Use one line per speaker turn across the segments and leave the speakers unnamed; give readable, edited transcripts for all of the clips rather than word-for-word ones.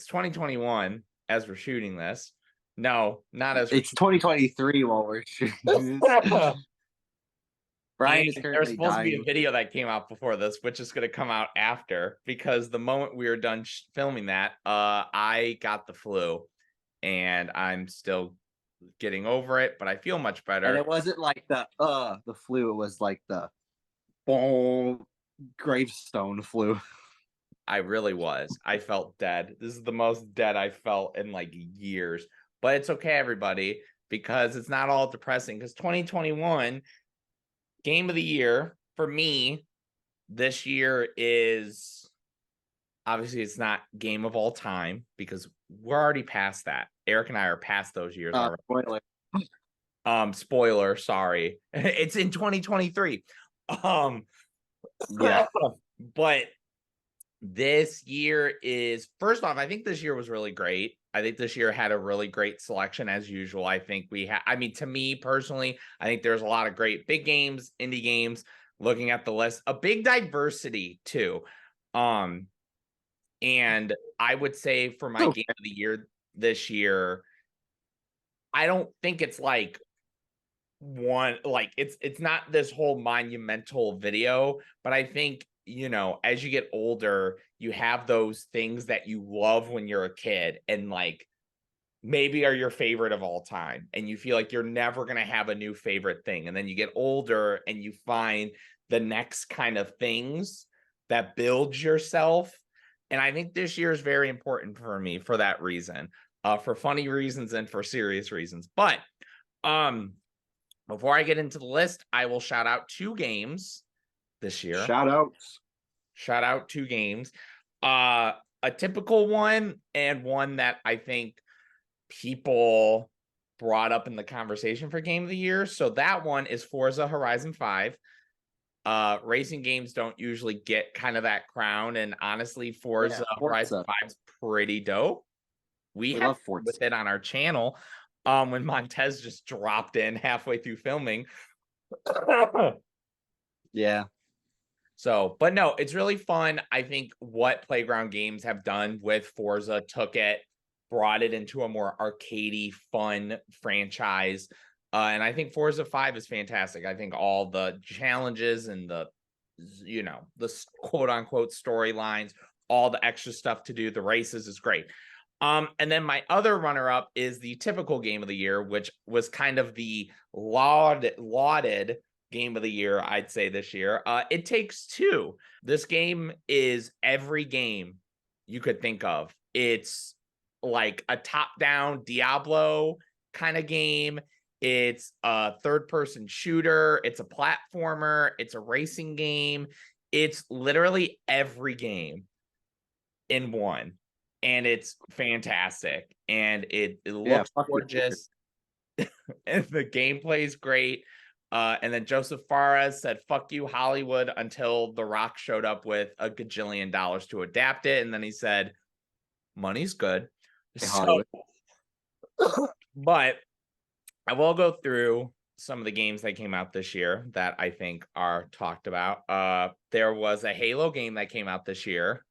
2021 as we're shooting this. No, not as we're
It's 2023 while we're shooting this. Brian is
And there was
currently
supposed to be a
dying.
video that came out before this, which is going to come out after, because the moment we were done filming that, I got the flu, and I'm still getting over it, but I feel much better.
And it wasn't like the flu, it was like the boom gravestone flu.
I really was. I felt dead. This is the most dead I felt in like years. But it's okay, everybody, because it's not all depressing. Because 2021 game of the year for me this year is obviously it's not game of all time because we're already past that. Eric and I are past those years already. Spoiler, sorry. It's in 2023.
Yeah.
But this year is, first off, I think this year was really great. I think this year had a really great selection as usual. I think to me personally, I think there's a lot of great big games, indie games. Looking at the list, a big diversity too. And I would say for my game of the year this year, I don't think it's like it's not this whole monumental video, but I think, as you get older, you have those things that you love when you're a kid and like maybe are your favorite of all time. And you feel like you're never going to have a new favorite thing. And then you get older and you find the next kind of things that build yourself. And I think this year is very important for me for that reason, for funny reasons and for serious reasons. But before I get into the list, I will shout out 2 games this year.
Shout out
2 games. A typical one and one that I think people brought up in the conversation for game of the year. So that one is Forza Horizon 5. Racing games don't usually get kind of that crown, and honestly, Forza Horizon 5 is pretty dope. We have Forza with it on our channel. When Montez just dropped in halfway through filming.
Yeah.
So, but no, it's really fun. I think what Playground Games have done with Forza took it, brought it into a more arcadey, fun franchise. And I think Forza 5 is fantastic. I think all the challenges and the quote unquote storylines, all the extra stuff to do, the races is great. And then my other runner-up is the typical game of the year, which was kind of the lauded game of the year, I'd say this year. It Takes Two. This game is every game you could think of. It's like a top-down Diablo kind of game. It's a third-person shooter. It's a platformer. It's a racing game. It's literally every game in one. And it's fantastic. And it looks gorgeous. And the gameplay is great. And then Joseph Fares said, "Fuck you, Hollywood," until The Rock showed up with $1 gajillion to adapt it. And then he said, "Money's good." So, but I will go through some of the games that came out this year that I think are talked about. There was a Halo game that came out this year.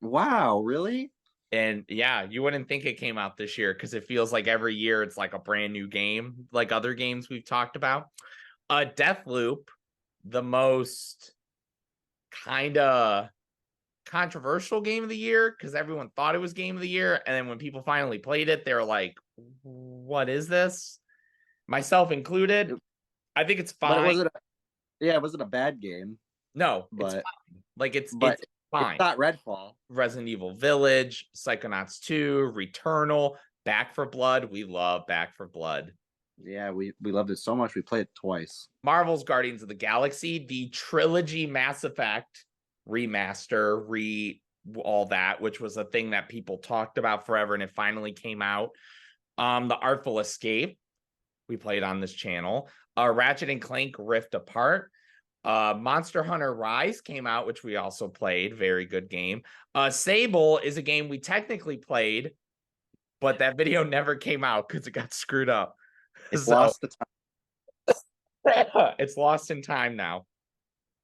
Wow, really?
And yeah, you wouldn't think it came out this year because it feels like every year it's like a brand new game, like other games we've talked about. Deathloop, the most kind of controversial game of the year because everyone thought it was game of the year. And then when people finally played it, they were like, what is this? Myself included. I think it's fine.
It wasn't a bad game.
No, it's fine. Like it's fine.
It's not Redfall.
Resident Evil Village, Psychonauts 2, Returnal, Back 4 Blood. We love Back 4 Blood.
Yeah, we loved it so much. We played it twice.
Marvel's Guardians of the Galaxy, the trilogy Mass Effect remaster, all that, which was a thing that people talked about forever, and it finally came out. The Artful Escape, we played on this channel. Ratchet and Clank Rift Apart. Monster Hunter Rise came out, which we also played. Very good game. Sable is a game we technically played, but that video never came out because it got screwed up.
It's lost the
time. It's lost in time now.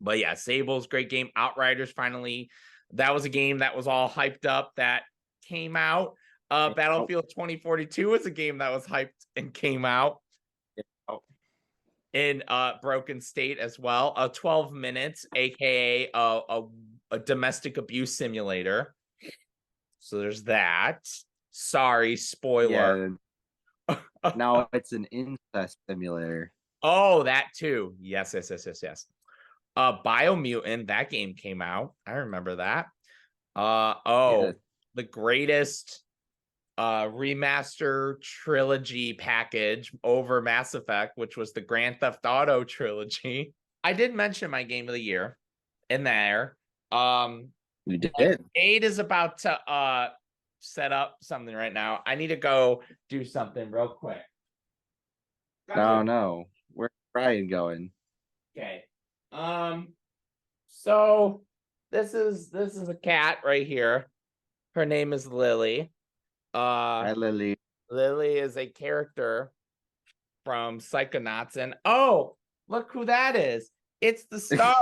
But yeah, Sable's great game. Outriders finally, that was a game that was all hyped up that came out. Battlefield 2042 was a game that was hyped and came out in broken state as well. 12 minutes, aka a domestic abuse simulator. So there's that. Sorry, spoiler.
Yeah. Now it's an incest simulator.
Oh, that too. Yes. Biomutant, that game came out. I remember that.
Yeah.
The greatest remaster trilogy package over Mass Effect, which was the Grand Theft Auto trilogy. I did mention my game of the year in there.
You did.
Aid is about to set up something right now. I need to go do something real quick.
No. Where's Brian going?
Okay. So this is a cat right here. Her name is Lily.
Hi, Lily.
Lily is a character from Psychonauts, and oh, look who that is. It's the star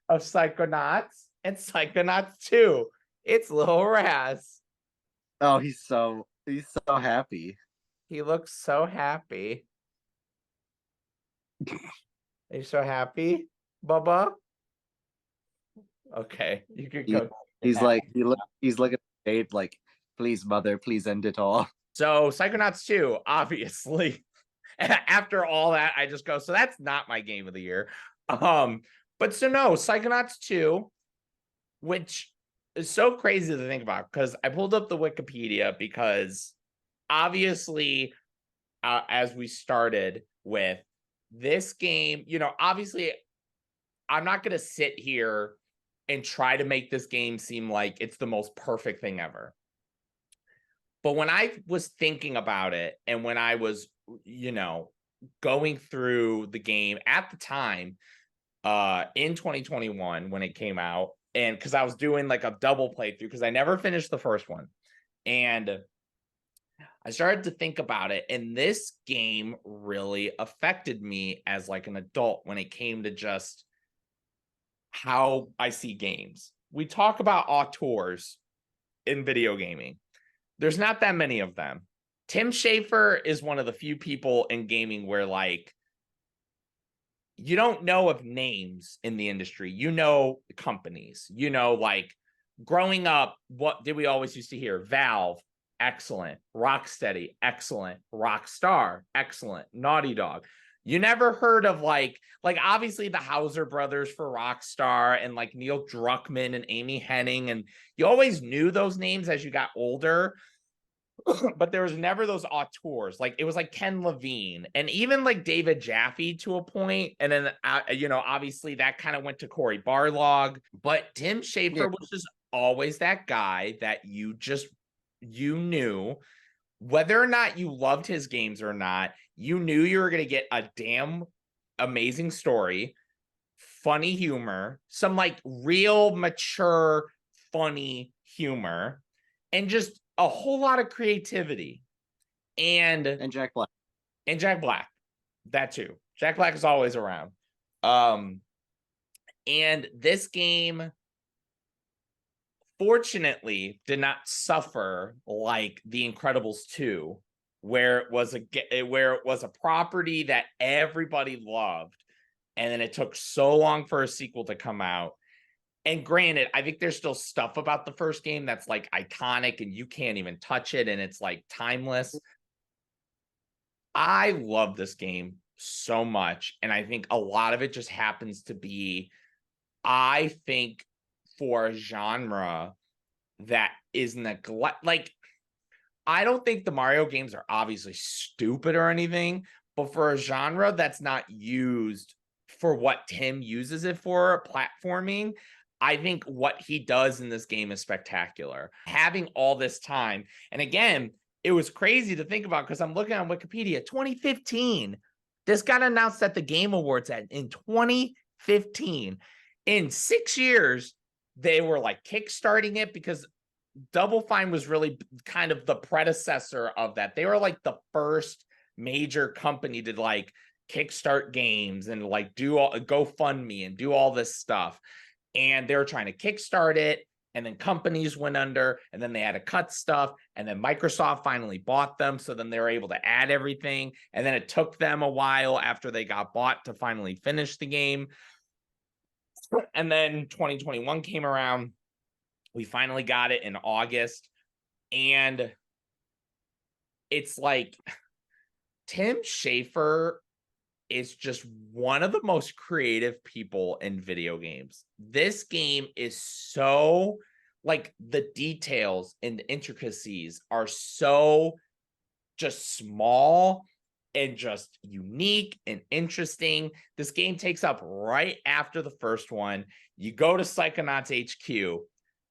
of Psychonauts and Psychonauts 2. It's Lil Raz.
Oh, he's so happy.
He looks so happy. Are you so happy, Bubba? Okay, you could go.
He's looking at Jade like, please, mother, please end it all.
So Psychonauts 2, obviously. After all that, I just go, so that's not my game of the year. But so no, Psychonauts 2, which is so crazy to think about, because I pulled up the Wikipedia because obviously, as we started with this game, obviously I'm not going to sit here and try to make this game seem like it's the most perfect thing ever. But when I was thinking about it, and when I was, going through the game at the time, in 2021 when it came out, and because I was doing like a double playthrough because I never finished the first one, and I started to think about it, and this game really affected me as like an adult when it came to just how I see games. We talk about auteurs in video gaming. There's not that many of them. Tim Schafer is one of the few people in gaming where, like, you don't know of names in the industry. You know companies. Like, growing up, what did we always used to hear? Valve, excellent. Rocksteady, excellent. Rockstar, excellent. Naughty Dog. You never heard of like obviously the Hauser brothers for Rockstar, and like Neil Druckmann and Amy Hennig, and you always knew those names as you got older. But there was never those auteurs. Like, it was like Ken Levine and even like David Jaffe to a point. And then, obviously that kind of went to Corey Barlog. But Tim Schafer was just always that guy that you knew, whether or not you loved his games or not, you knew you were going to get a damn amazing story, funny humor, some like real mature, funny humor, and just a whole lot of creativity. And
Jack Black.
And Jack Black. That too. Jack Black is always around. And this game, fortunately, did not suffer like The Incredibles 2, where it was a property that everybody loved, and then it took so long for a sequel to come out. And granted, I think there's still stuff about the first game that's like iconic and you can't even touch it, and it's like timeless. I love this game so much, and I think a lot of it just happens to be, I think, for a genre that is like, I don't think the Mario games are obviously stupid or anything, but for a genre that's not used for what Tim uses it for, platforming, I think what he does in this game is spectacular. Having all this time, and again, it was crazy to think about because I'm looking on Wikipedia, 2015. This got announced at the Game Awards in 2015. In 6 years, they were like kickstarting it because Double Fine was really kind of the predecessor of that. They were like the first major company to like kickstart games and like do all GoFundMe and do all this stuff. And they were trying to kickstart it, and then companies went under, and then they had to cut stuff, and then Microsoft finally bought them, so then they were able to add everything, and then it took them a while after they got bought to finally finish the game. And then 2021 came around. We finally got it in August, and it's like Tim Schafer is just one of the most creative people in video games. This game is so, like, the details and the intricacies are so just small and just unique and interesting. This game takes up right after the first one. You go to Psychonauts HQ.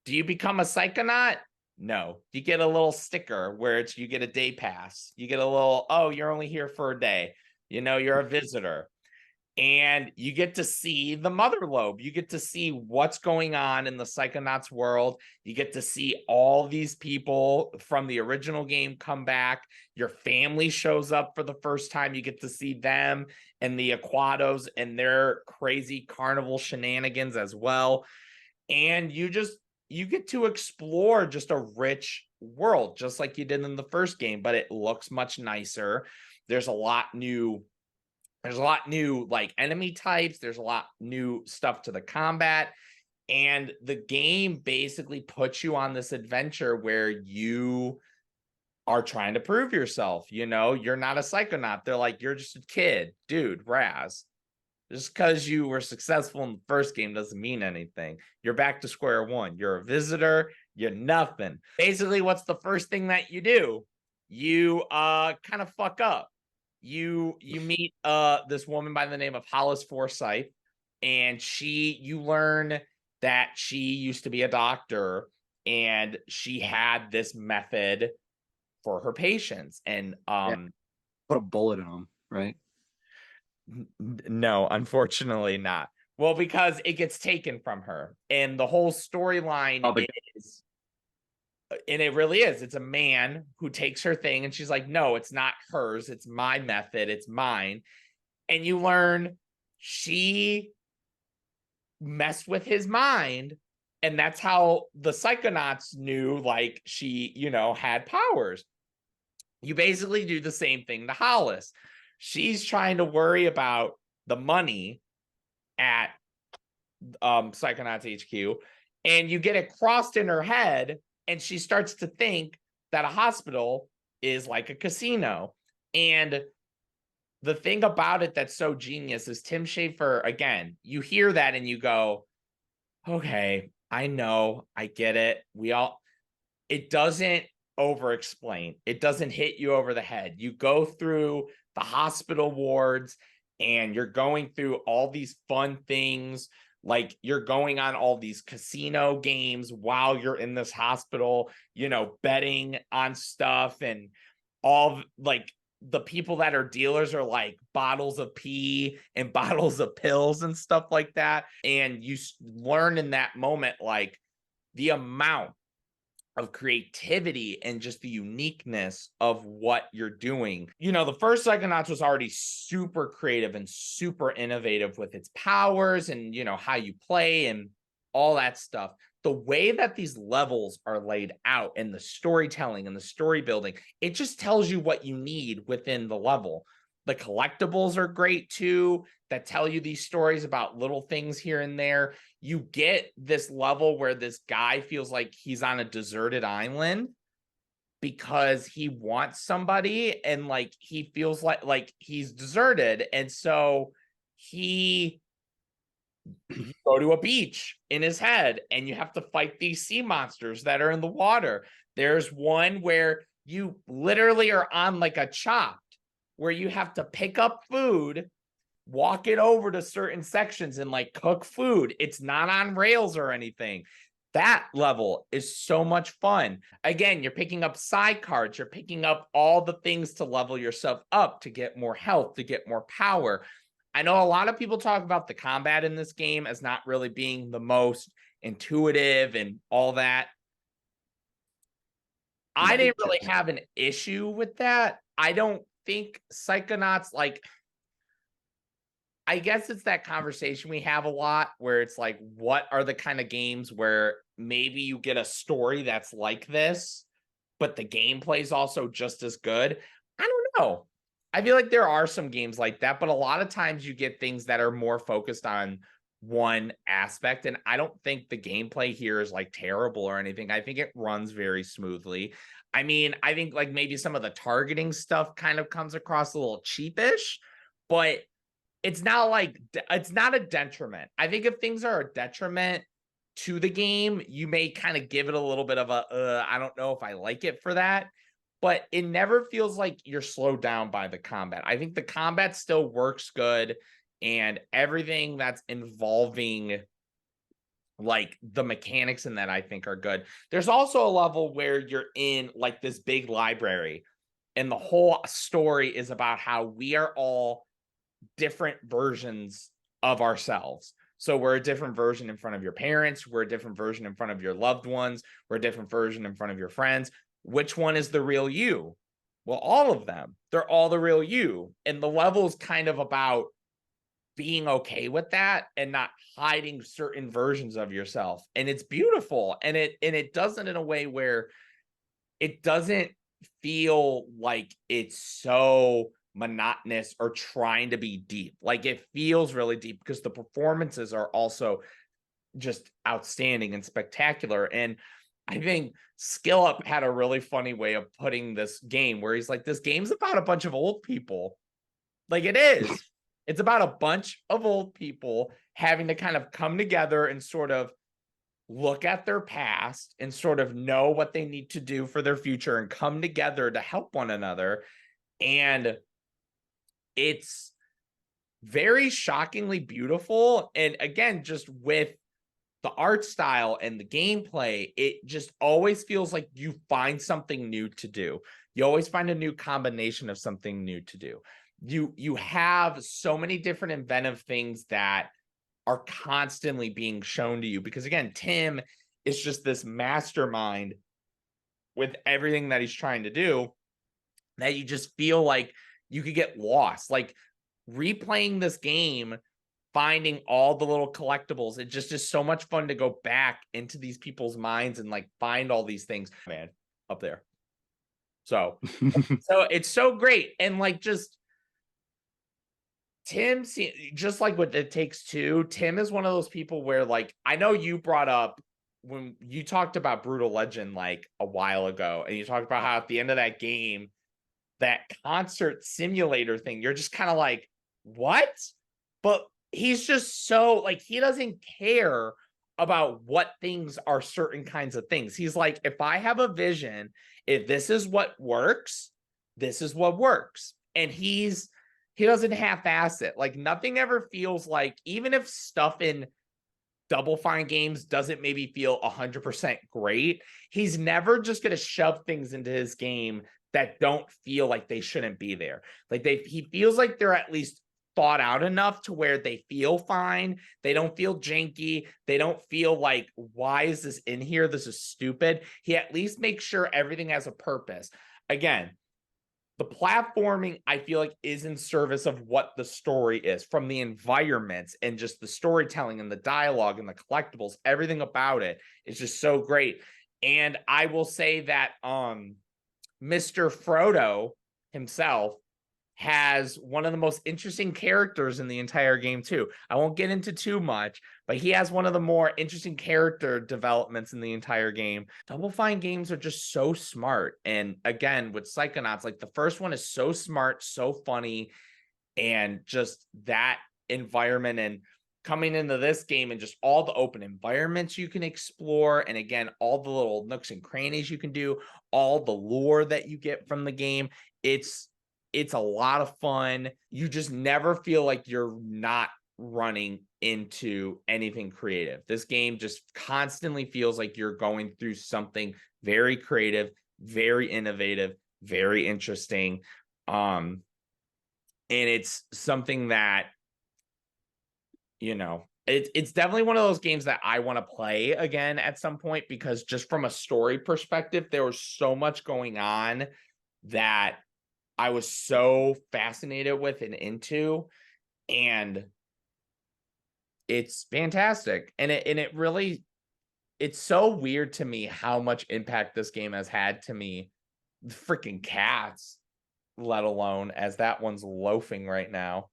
Do you become a Psychonaut? No. You get a little sticker where it's you get a day pass. You get a little, oh, you're only here for a day. You know, you're a visitor. And you get to see the mother lobe. You get to see what's going on in the Psychonauts world. You get to see all these people from the original game come back. Your family shows up for the first time. You get to see them and the Aquados and their crazy carnival shenanigans as well. And you get to explore just a rich world, just like you did in the first game, but it looks much nicer. There's a lot new like enemy types. There's a lot new stuff to the combat. And the game basically puts you on this adventure where you are trying to prove yourself. You know, you're not a Psychonaut. They're like, you're just a kid. Dude, Raz. Just because you were successful in the first game doesn't mean anything. You're back to square one. You're a visitor. You're nothing. Basically, what's the first thing that you do? You kind of fuck up. You meet this woman by the name of Hollis Forsyth, and you learn that she used to be a doctor, and she had this method for her patients. And
put a bullet in them, right?
No, unfortunately not. Well, because it gets taken from her, and the whole storyline is, and it really is, it's a man who takes her thing, and she's like, no, it's not hers, it's my method, it's mine. And you learn she messed with his mind, and that's how the Psychonauts knew, like, she, you know, had powers. You basically do the same thing to Hollis. She's trying to worry about the money at Psychonauts HQ, and you get it crossed in her head, and she starts to think that a hospital is like a casino. And the thing about it that's so genius is Tim Schafer, again, you hear that and you go, okay, I know, I get it. It doesn't over explain. It doesn't hit you over the head. You go through the hospital wards and you're going through all these fun things. Like, you're going on all these casino games while you're in this hospital, you know, betting on stuff, and all, like, the people that are dealers are like bottles of pee and bottles of pills and stuff like that. And you learn in that moment, like, the amount of creativity and just the uniqueness of what you're doing. You know, the first Psychonauts was already super creative and super innovative with its powers and, you know, how you play and all that stuff. The way that these levels are laid out and the storytelling and the story building, it just tells you what you need within the level. The collectibles are great too, that tell you these stories about little things here and there. You get this level where this guy feels like he's on a deserted island because he wants somebody, and like he feels like he's deserted. And so you go to a beach in his head and you have to fight these sea monsters that are in the water. There's one where you literally are on like a chop, where you have to pick up food, walk it over to certain sections and like cook food. It's not on rails or anything. That level is so much fun. Again, you're picking up side cards. You're picking up all the things to level yourself up, to get more health, to get more power. I know a lot of people talk about the combat in this game as not really being the most intuitive and all that. I didn't really have an issue with that. I don't think Psychonauts, like, I guess it's that conversation we have a lot where it's like, what are the kind of games where maybe you get a story that's like this, but the gameplay is also just as good? I don't know. I feel like there are some games like that, but a lot of times you get things that are more focused on one aspect. And I don't think the gameplay here is like terrible or anything. I think it runs very smoothly. I mean, I think like maybe some of the targeting stuff kind of comes across a little cheapish, but it's not like it's not a detriment. I think if things are a detriment to the game, you may kind of give it a little bit of a I don't know if I like it for that, but it never feels like you're slowed down by the combat. I think the combat still works good, and everything that's involving like the mechanics in that I think are good. There's also a level where you're in like this big library, and the whole story is about how we are all different versions of ourselves. So we're a different version in front of your parents, we're a different version in front of your loved ones, we're a different version in front of your friends. Which one is the real you? Well, all of them. They're all the real you. And the level is kind of about being okay with that and not hiding certain versions of yourself. And it's beautiful. And it does it in a way where it doesn't feel like it's so monotonous or trying to be deep. Like it feels really deep because the performances are also just outstanding and spectacular. And I think Skill Up had a really funny way of putting this game where he's like, this game's about a bunch of old people. Like it is. It's about a bunch of old people having to kind of come together and sort of look at their past and sort of know what they need to do for their future and come together to help one another. And it's very shockingly beautiful. And again, just with the art style and the gameplay, it just always feels like you find something new to do. You always find a new combination of something new to do. You have so many different inventive things that are constantly being shown to you because again, Tim is just this mastermind with everything that he's trying to do that you just feel like you could get lost. Like replaying this game, finding all the little collectibles, it just is so much fun to go back into these people's minds and like find all these things, man, up there. So it's so great. And like just Tim, just like what It Takes Two, Tim is one of those people where, like, I know you brought up when you talked about Brutal Legend like a while ago, and you talked about how at the end of that game, that concert simulator thing, you're just kind of like, what? But he's just so like, he doesn't care about what things are certain kinds of things. He's like, if I have a vision, if this is what works, this is what works. And he doesn't half-ass it. Like nothing ever feels like, even if stuff in Double Fine games doesn't maybe feel 100% great, he's never just going to shove things into his game that don't feel like they shouldn't be there. Like he feels like they're at least thought out enough to where they feel fine. They don't feel janky. They don't feel like, why is this in here? This is stupid. He at least makes sure everything has a purpose. Again, the platforming, I feel like, is in service of what the story is, from the environments and just the storytelling and the dialogue and the collectibles. Everything about it is just so great. And I will say that Mr. Frodo himself has one of the most interesting characters in the entire game too. I won't get into too much, but he has one of the more interesting character developments in the entire game. Double Fine games are just so smart. And again, with Psychonauts, like the first one is so smart, so funny, and just that environment and coming into this game and just all the open environments you can explore. And again, all the little nooks and crannies you can do, all the lore that you get from the game. It's a lot of fun. You just never feel like you're not running into anything creative. This game just constantly feels like you're going through something very creative, very innovative, very interesting. And it's something that, it's definitely one of those games that I want to play again at some point, because just from a story perspective, there was so much going on that I was so fascinated with and into. And it's fantastic. And it really, it's so weird to me how much impact this game has had to me. Freaking cats, let alone as that one's loafing right now.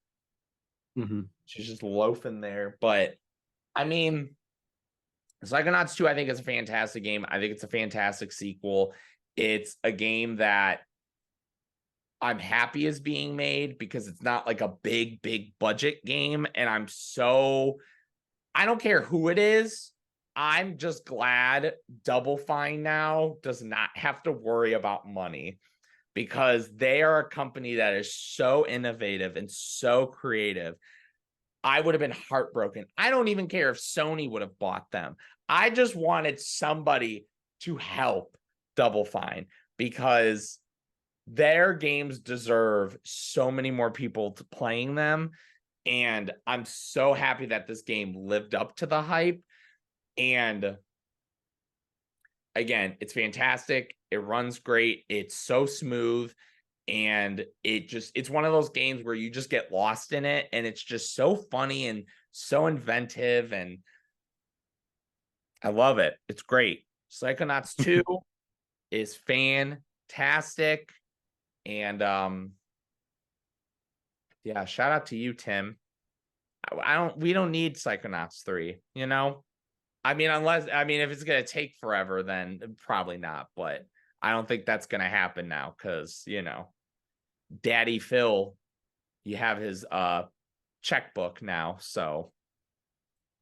Mhm.
She's just loafing there. But I mean, Psychonauts 2, I think, is a fantastic game. I think it's a fantastic sequel. It's a game that I'm happy is being made because it's not like a big budget game. And I don't care who it is. I'm just glad Double Fine now does not have to worry about money because they are a company that is so innovative and so creative. I would have been heartbroken. I don't even care if Sony would have bought them. I just wanted somebody to help Double Fine because their games deserve so many more people to playing them. And I'm so happy that this game lived up to the hype. And again, it's fantastic. It runs great. It's so smooth. And it's one of those games where you just get lost in it. And it's just so funny and so inventive. And I love it. It's great. Psychonauts 2 is fantastic. And yeah, shout out to you, Tim. We don't need Psychonauts 3, you know? I mean, if it's gonna take forever, then probably not, but I don't think that's gonna happen now because Daddy Phil, you have his checkbook now. So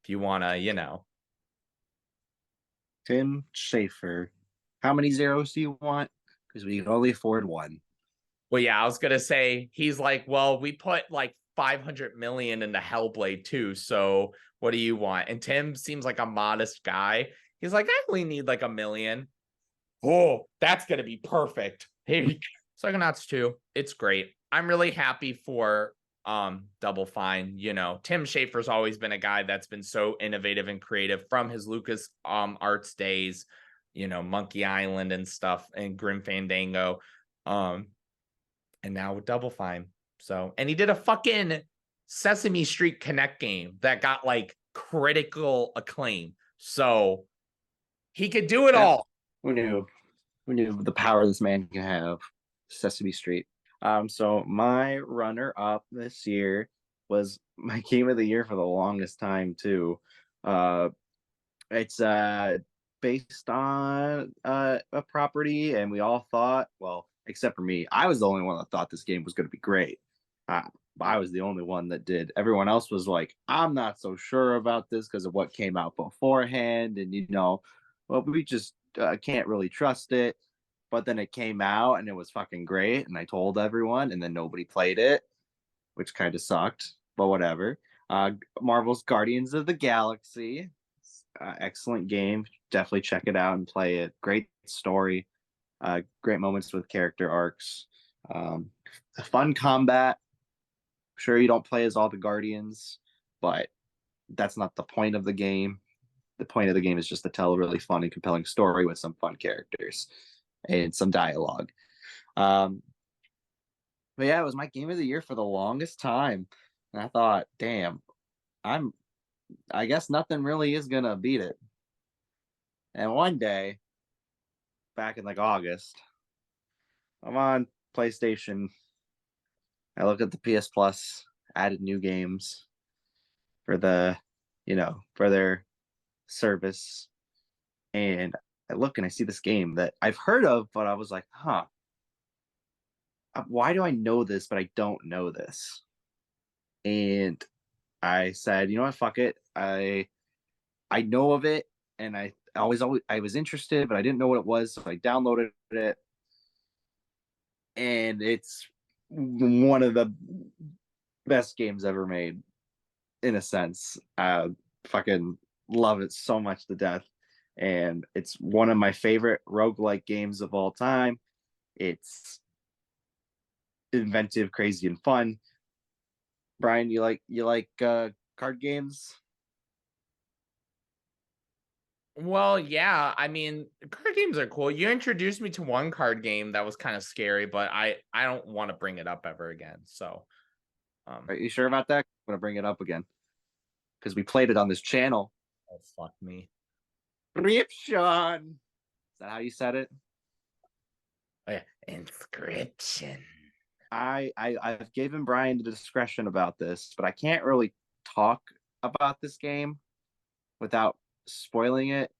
if you wanna,
Tim Schafer. How many zeros do you want? Because we can only afford one.
well, yeah, I was gonna say he's like, well, we put like 500 million into Hellblade too. So what do you want? And Tim seems like a modest guy. He's like, I only need like 1 million. Oh, that's gonna be perfect. Hey, Psychonauts 2, it's great. I'm really happy for Double Fine. Tim Schafer's always been a guy that's been so innovative and creative from his Lucas Arts days, Monkey Island and stuff and Grim Fandango. And now with Double Fine. So, and he did a fucking Sesame Street Connect game that got like critical acclaim. So he could do it
Yep.
all.
Who knew? Who knew the power this man can have? Sesame Street. So my runner up this year was my game of the year for the longest time too. Uh, it's based on a property, and we all thought, well, except for me, I was the only one that thought this game was going to be great. Uh, I was the only one that did. Everyone else was like, I'm not so sure about this because of what came out beforehand, and well, we just can't really trust it. But then it came out and it was fucking great, and I told everyone, and then nobody played it, which kind of sucked, but whatever. Marvel's Guardians of the Galaxy, excellent game. Definitely check it out and play it. Great story, great moments with character arcs, fun combat. Sure, you don't play as all the Guardians, but that's not the point of the game. The point of the game is just to tell a really fun and compelling story with some fun characters and some dialogue. Um, but yeah, it was my game of the year for the longest time, and I thought, damn, I guess nothing really is gonna beat it. And one day, back in like August, I'm on PlayStation. I look at the PS Plus, added new games for for their service, and I look and I see this game that I've heard of, but I was like, huh, why do I know this, but I don't know this? And I said, you know what, fuck it. I know of it, and always I was interested, but I didn't know what it was, so I downloaded it, and it's one of the best games ever made, in a sense. Fucking love it so much to death, and it's one of my favorite roguelike games of all time. It's inventive, crazy, and fun. Brian, you like card games?
Well, yeah. I mean, card games are cool. You introduced me to one card game that was kind of scary, but I don't want to bring it up ever again. So,
Are you sure about that? I'm gonna bring it up again. because we played it on this channel.
Oh, fuck me.
Inscription. Is that how you said it?
Oh, yeah. Inscription.
I've given Brian the discretion about this, but I can't really talk about this game without spoiling it.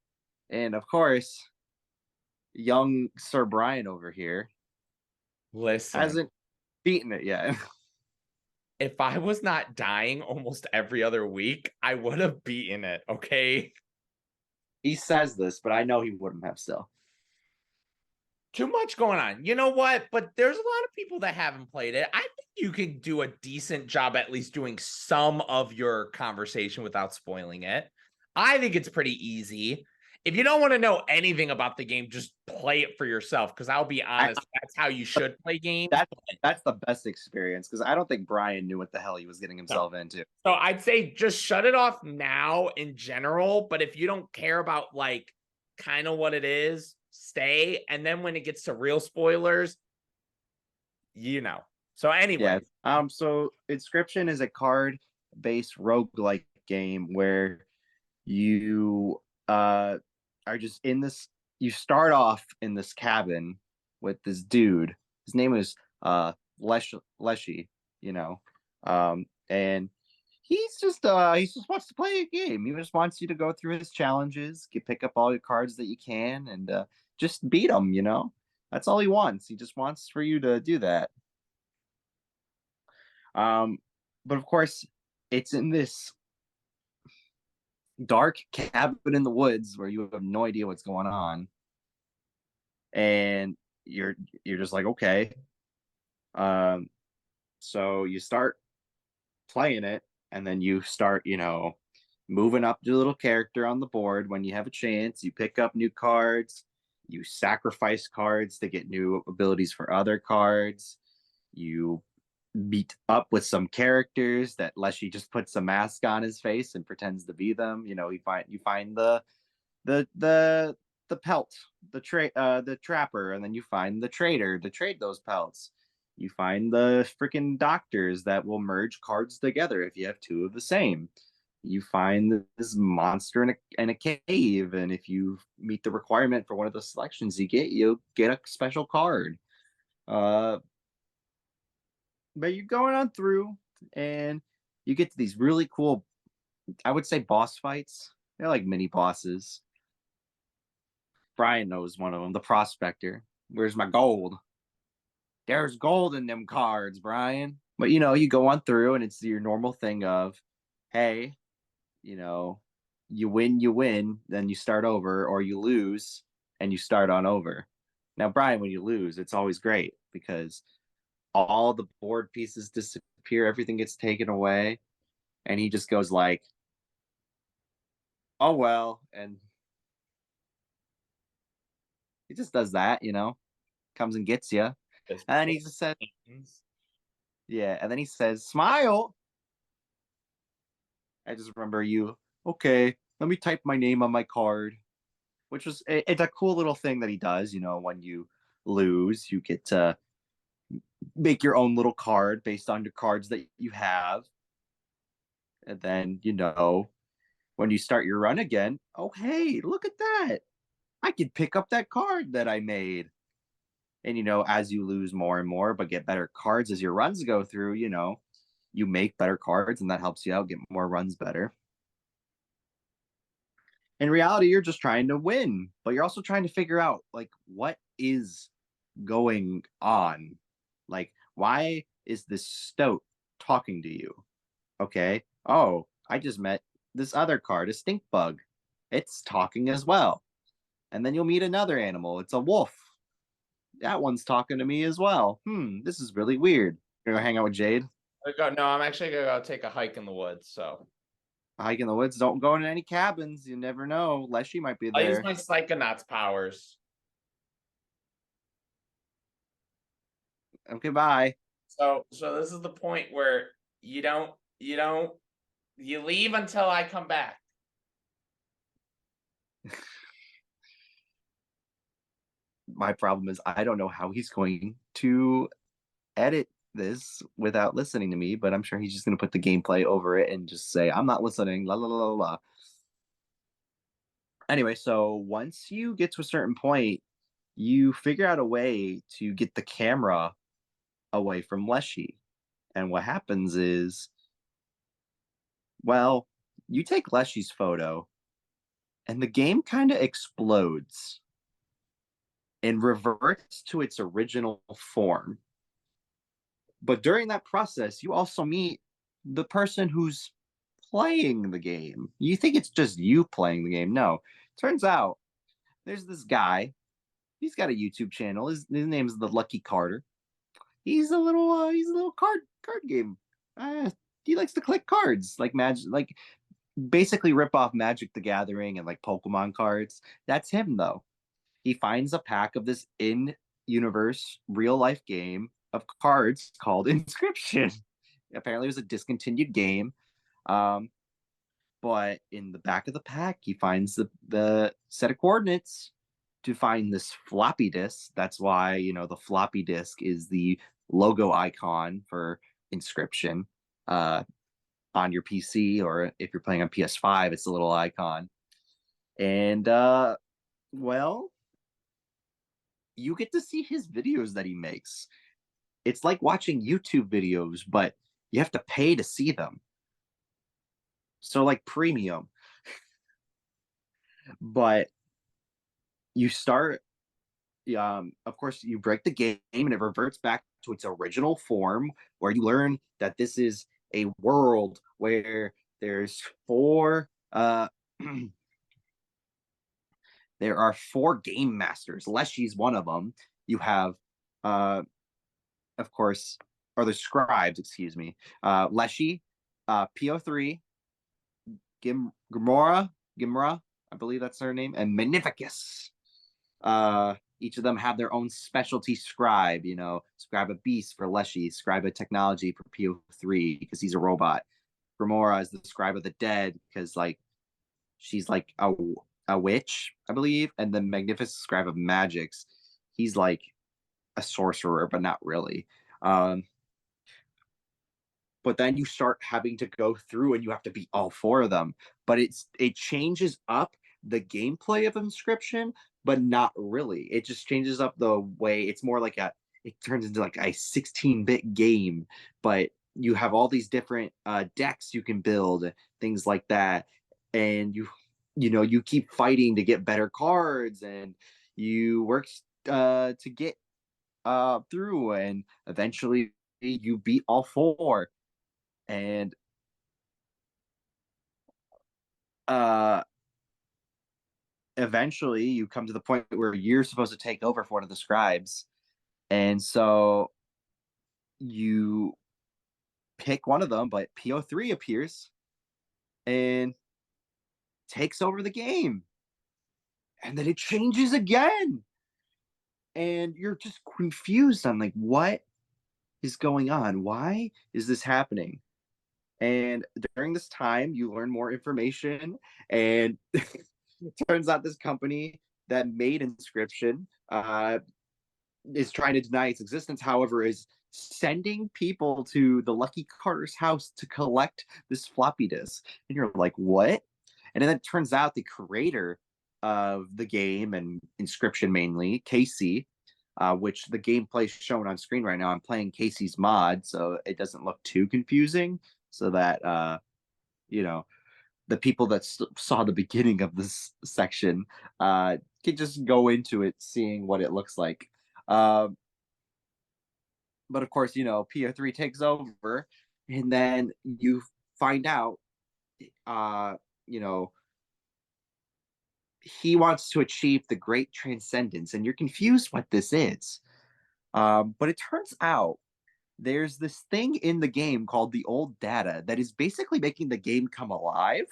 And of course, young Sir Brian over here
Listen,
hasn't beaten it yet.
if I was not dying almost every other week, I would have beaten it, okay?
He says this, but I know he wouldn't have still.
Too much going on. You know what? But there's a lot of people that haven't played it. I think you can do a decent job at least doing some of your conversation without spoiling it. I think it's pretty easy. If you don't want to know anything about the game, just play it for yourself. Because I'll be honest, that's how you should play games.
That's the best experience because I don't think Brian knew what the hell he was getting himself into.
So I'd say just shut it off now in general. But if you don't care about like kind of what it is, stay. And then when it gets to real spoilers, you know. So anyway.
Yeah. So Inscription is a card-based roguelike game where you are just in this. You start off in this cabin with this dude. His name is Leshy, you know, and he just wants to play a game. He just wants you to go through his challenges, pick up all your cards that you can, and just beat them. You know, that's all he wants. He just wants for you to do that. But of course, it's in this dark cabin in the woods where you have no idea what's going on, and you're just like, okay. So you start playing it, and then you start, moving up your little character on the board. When you have a chance, you pick up new cards, you sacrifice cards to get new abilities for other cards. You beat up with some characters that Leshy just puts a mask on his face and pretends to be them. You find the pelt, the trapper, and then you find the trader to trade those pelts. You find the freaking doctors that will merge cards together if you have two of the same. You find this monster in a cave, and if you meet the requirement for one of the selections you get a special card. But you're going on through, and you get to these really cool, I would say, boss fights. They're like mini bosses. Brian knows one of them, the prospector. Where's my gold? There's gold in them cards, Brian. But you go on through, and it's your normal thing of, hey, you win, then you start over, or you lose and you start on over. Now, Brian, when you lose, it's always great because all the board pieces disappear, everything gets taken away, and he just goes like, oh well, and he just does that, comes and gets you. And he just says, yeah, and then he says, smile. I just remember you, okay, let me type my name on my card, which was, it's a cool little thing that he does. When you lose, you get to make your own little card based on your cards that you have. And then, when you start your run again, oh, hey, look at that. I could pick up that card that I made. And, as you lose more and more, but get better cards as your runs go through, you make better cards, and that helps you out, get more runs better. In reality, you're just trying to win, but you're also trying to figure out, like, what is going on? Like, why is this stoat talking to you? Okay. Oh, I just met this other card, a stink bug. It's talking as well. And then you'll meet another animal. It's a wolf. That one's talking to me as well. This is really weird. You're gonna hang out with Jade?
No, I'm actually gonna go take a hike in the woods. So
A hike in the woods. Don't go into any cabins. You never know. Leshy might be
I'll
there.
use my Psychonauts powers.
Okay, bye.
So this is the point where you leave until I come back.
My problem is I don't know how he's going to edit this without listening to me, but I'm sure he's just going to put the gameplay over it and just say, I'm not listening, la la la la la. Anyway, so once you get to a certain point, you figure out a way to get the camera away from Leshy. And what happens is, well, you take Leshy's photo, and the game kind of explodes and reverts to its original form. But during that process, you also meet the person who's playing the game. You think it's just you playing the game. No, turns out there's this guy. He's got a YouTube channel. His name's the Lucky Carter. He's a little card game. He likes to collect cards like magic, like basically rip off Magic the Gathering and like Pokemon cards. That's him though. He finds a pack of this in universe real life game of cards called Inscription. Apparently, it was a discontinued game. Um, but in the back of the pack, he finds the set of coordinates to find this floppy disk. That's why, the floppy disk is the logo icon for Inscription on your PC, or if you're playing on PS5, it's a little icon. And, well, you get to see his videos that he makes. It's like watching YouTube videos, but you have to pay to see them. So, like premium. But you start, of course, you break the game and it reverts back to its original form, where you learn that this is a world where there's four, there are four game masters. Leshy's one of them. You have, of course, or the scribes, excuse me. Leshy, PO3, Gimora, I believe that's her name, and Magnificus. Each of them have their own specialty scribe, scribe a beast for Leshy, scribe a technology for PO3 because he's a robot. Grimora is the scribe of the dead because like she's like a witch, I believe, and the Magnificent scribe of magics. He's like a sorcerer, but not really. But then you start having to go through and you have to beat all four of them. But it changes up the gameplay of Inscription, but not really. It just changes up the way it's more like it turns into like a 16-bit game, but you have all these different decks you can build, things like that. And you keep fighting to get better cards, and you work to get through, and eventually you beat all four. And eventually you come to the point where you're supposed to take over for one of the scribes, and so you pick one of them, but PO3 appears and takes over the game, and then it changes again, and you're just confused on like what is going on, why is this happening? And during this time you learn more information, and it turns out this company that made Inscription is trying to deny its existence, however, is sending people to the Lucky Carter's house to collect this floppy disk. And you're like, what? And then it turns out the creator of the game and Inscription mainly, Casey, which the gameplay shown on screen right now, I'm playing Casey's mod, so it doesn't look too confusing, so that, the people that saw the beginning of this section can just go into it seeing what it looks like. But of course, PO3 takes over, and then you find out, he wants to achieve the great transcendence, and you're confused what this is. But it turns out there's this thing in the game called the old data that is basically making the game come alive.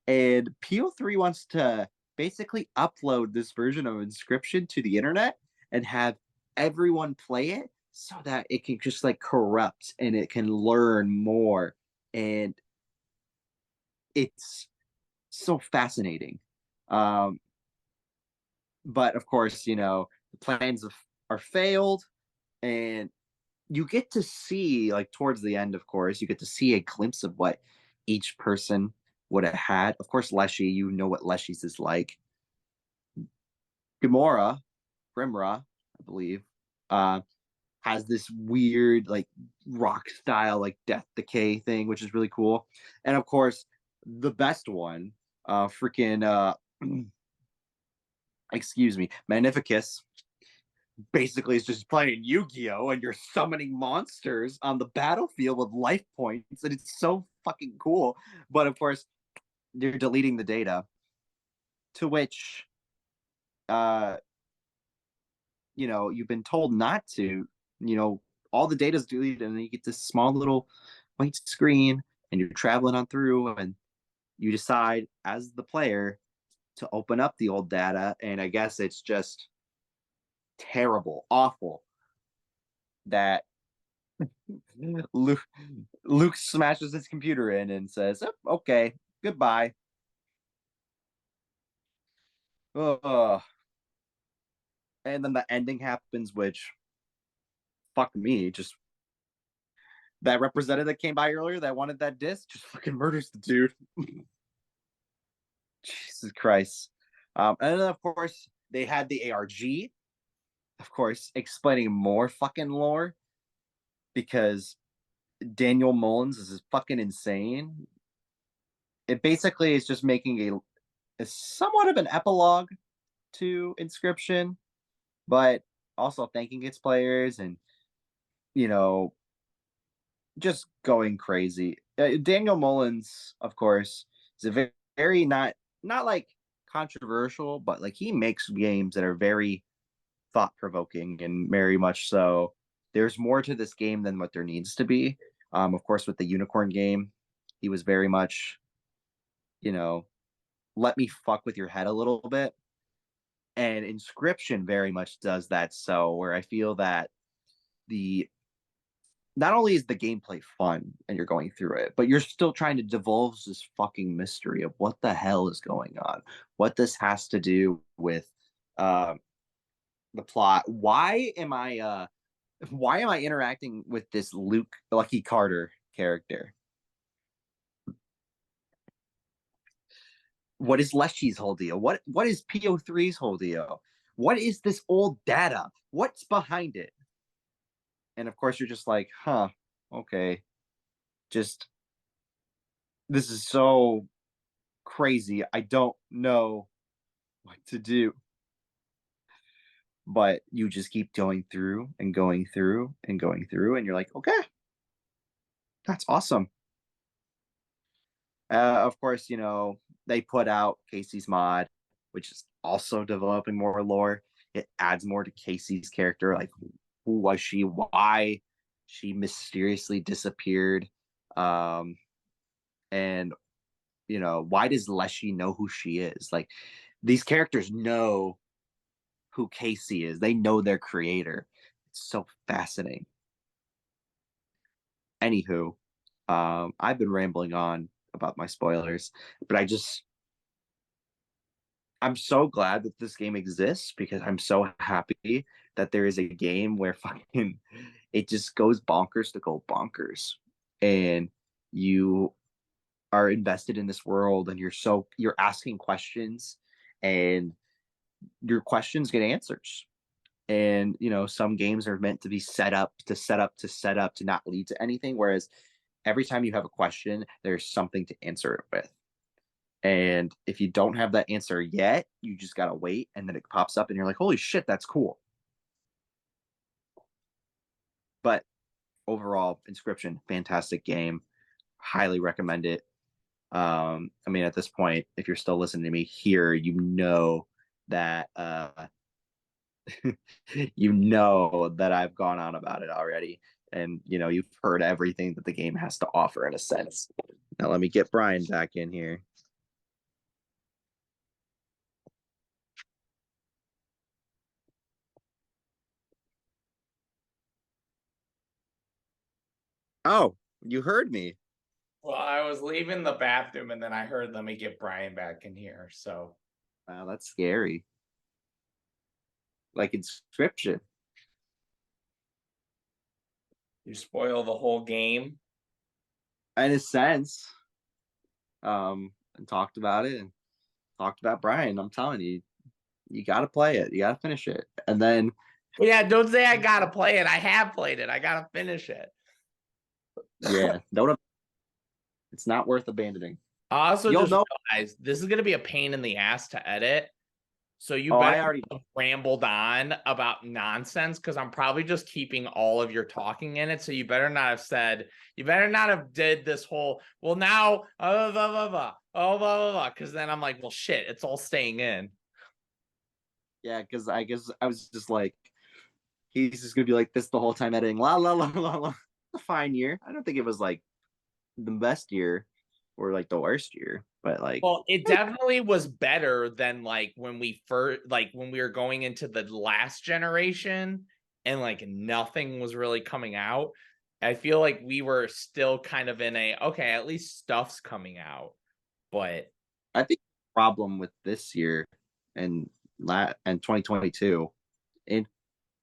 And PO3 wants to basically upload this version of Inscription to the internet and have everyone play it so that it can just like corrupt and it can learn more. And it's so fascinating. But of course, the plans are failed, and you get to see, like, towards the end, of course, you get to see a glimpse of what each person would have had. Of course, Leshy, you know what Leshy's is like. Gamora, Grimra, I believe, uh, has this weird, like, rock style, like, death decay thing, which is really cool. And of course, the best one, freaking, excuse me, Magnificus, basically is just playing Yu-Gi-Oh! And you're summoning monsters on the battlefield with life points, and it's so fucking cool. But of course, you're deleting the data, to which, uh, you've been told not to. You know, all the data's deleted, and then you get this small little white screen, and you're traveling on through, and you decide as the player to open up the old data, and I guess it's just terrible, awful that Luke, Luke smashes his computer in and says, oh, "Okay, goodbye." Ugh. And then the ending happens, which fuck me, just that representative that came by earlier that wanted that disc just fucking murders the dude. Jesus Christ. And then of course they had the ARG, of course, explaining more fucking lore because Daniel Mullins is fucking insane. It basically is just making a somewhat of an epilogue to Inscription, but also thanking its players and you know just going crazy. Daniel Mullins, of course, is a very not like controversial, but like he makes games that are very thought provoking and very much so. There's more to this game than what there needs to be. Of course, with the Unicorn game, he was very much, you know, let me fuck with your head a little bit. And Inscription very much does that. So where I feel that the not only is the gameplay fun and you're going through it, but you're still trying to divulge this fucking mystery of what the hell is going on, what this has to do with uh, the plot. Why am I interacting with this Luke Lucky Carter character? What is Leshy's whole deal? What is PO3's whole deal? What is this old data? What's behind it? And of course, you're just like, huh, okay, just this is so crazy. I don't know what to do. But you just keep going through and going through and going through, and you're like, okay, that's awesome. Of course, they put out Casey's mod, which is also developing more lore. It adds more to Casey's character, like who was she, why she mysteriously disappeared, and why does Leshy know who she is? Like these characters know who Casey is. They know their creator. It's so fascinating. Anywho, I've been rambling on about my spoilers, but I'm so glad that this game exists because I'm so happy that there is a game where fucking it just goes bonkers to go bonkers, and you are invested in this world, and you're asking questions, and your questions get answers. And some games are meant to be set up to set up to set up to not lead to anything, whereas every time you have a question, there's something to answer it with. And if you don't have that answer yet, you just gotta wait, and then it pops up, and you're like, "Holy shit, that's cool!" But overall, Inscription, fantastic game. Highly recommend it. I mean, at this point, if you're still listening to me here, you know that you know that I've gone on about it already, and you've heard everything that the game has to offer in a sense. Now let me get Brian back in here. Oh, you heard me.
Well, I was leaving the bathroom and then I heard, let me get Brian back in here. So,
Wow, that's scary. Like Inscription.
You spoil the whole game.
In a sense. And talked about it and talked about Brian. I'm telling you, you got to play it. You got to finish it. And then,
Well, yeah, don't say I gotta play it. I have played it. I gotta finish it.
yeah, don't. It's not worth abandoning.
I also
You'll
just
know.
realized this is gonna be a pain in the ass to edit. So you
Oh,
better
I already.
have rambled on about nonsense because I'm probably just keeping all of your talking in it. So you better not have said, you better not have did this whole, well, now, blah, blah, blah, blah, oh, blah, blah, blah. Because then I'm like, well, shit, it's all staying in.
Yeah, because I guess I was just like, he's just gonna be like this the whole time editing. La la la la la. A fine year. I don't think it was like the best year or like the worst year, but like,
Well, it definitely was better than like when we first, like when we were going into the last generation and like nothing was really coming out. I feel like we were still kind of in a, okay, at least stuff's coming out. But
I think the problem with this year and 2022 and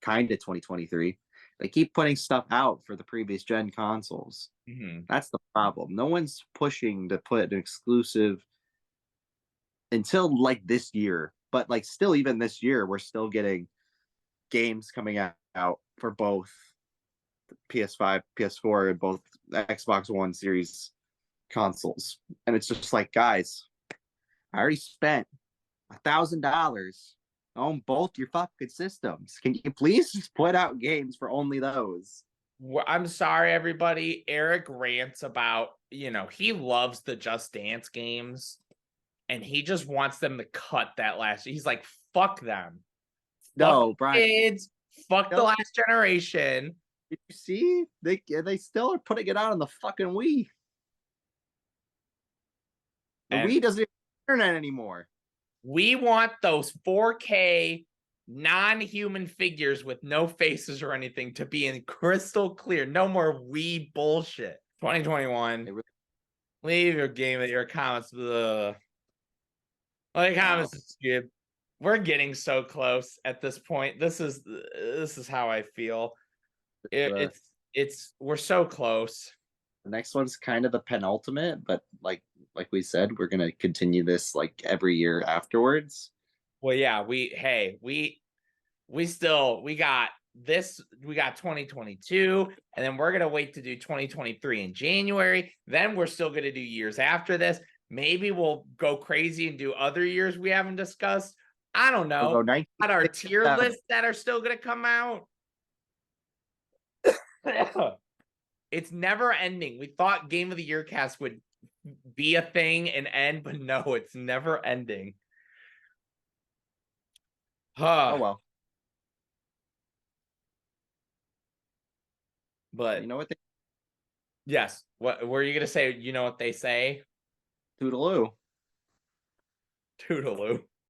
kind of 2023, they keep putting stuff out for the previous gen consoles. That's the problem. No one's pushing to put an exclusive until like this year, but like still even this year we're still getting games coming out for both PS5, PS4, and both Xbox One series consoles. And it's just like, guys, I already spent $1,000 on both your fucking systems. Can you please just put out games for only those?
I'm sorry, everybody. Erik rants about, he loves the Just Dance games and he just wants them to cut that last. He's like, fuck them.
No,
Fuck
Brian.
kids. Fuck the last generation.
Did you see? They still are putting it out on the fucking Wii. The Wii doesn't have internet anymore.
We want those 4K non-human figures with no faces or anything to be in crystal clear. No more Wii bullshit. 2021. Leave your game at your comments. Like comments, skip. We're getting so close at this point. This is how I feel. We're so close.
The next one's kind of the penultimate, but like we said, we're gonna continue this like every year afterwards.
Well, yeah, we got this, we got 2022, and then we're gonna wait to do 2023 in January. Then we're still gonna do years after this. Maybe we'll go crazy and do other years we haven't discussed. I don't know.
We'll
got our tier lists that are still gonna come out. It's never ending. We thought Game of the Year cast would be a thing and end, but no, it's never ending.
Oh well.
But
you know what?
Yes. What were you gonna say? You know what they say?
Toodaloo.
Toodaloo.